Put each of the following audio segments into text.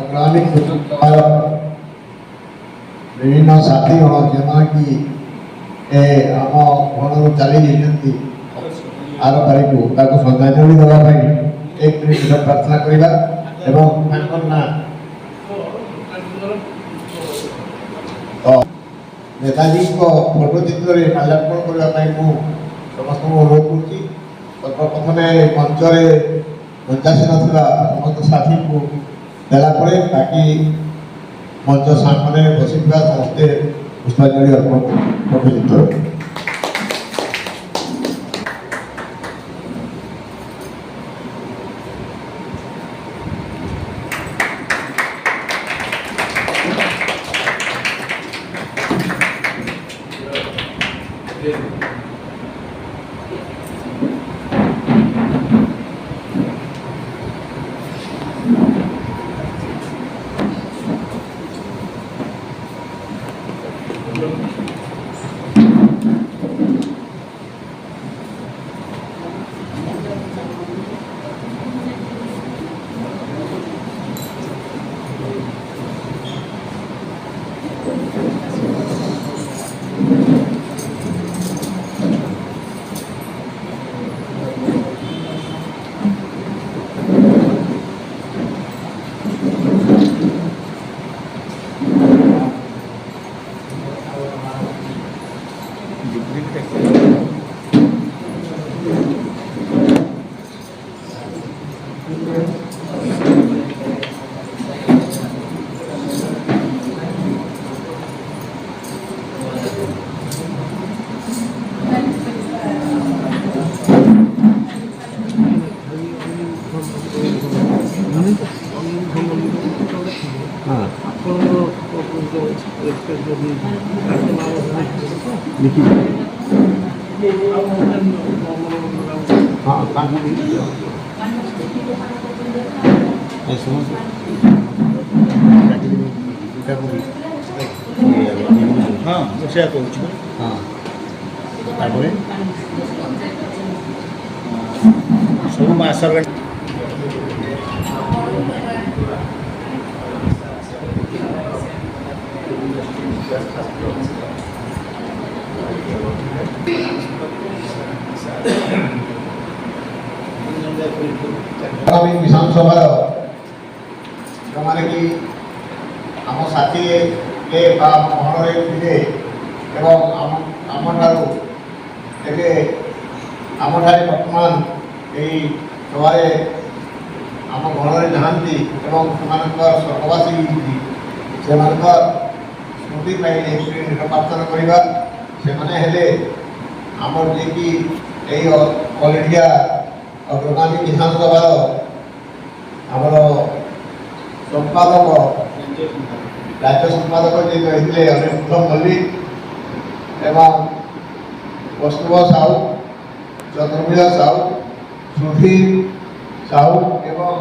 अग्रणी विभिन्न साथी जो कि आम भवन चली जाती आर तारीख श्रद्धांजलि देवाई 1 मिनिट प्रार्थना करवा ना नेताजी फोटो चित्र माल्यार्पण करने समस्त अनुरोध करप्रथम मंच मंचासी ना समस्त साथी को देलापर बाकी मंच सामने बसी समस्ते पुष्पांजलि अर्पण फोटो चित्र हाँ से कहूँ हाँ सब मासर विधानसभा जो मैंने कि आम साथी भवन थे आम बर्तमान यही सभा आम गण नहांती स्वर्गवासी से स्मृति प्रार्थना करवा से आमर जी की ऑल इंडिया अग्रगामी विधानसभा आमर संपादक राज्य संपादक जी रही अनिल मल्लिक एवं कौस्तुभ साहू चंद्रमीला साहू सुधीर साहू एवं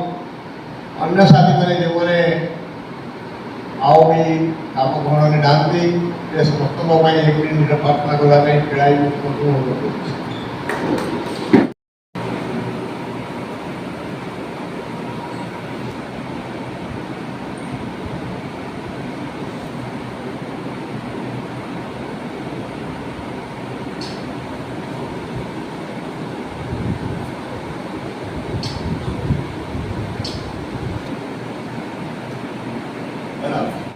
अन्य साथी मैंने जो मैंने आओ भी आम गण में डांती समस्त एक मिनट प्रार्थना करने खेल enough.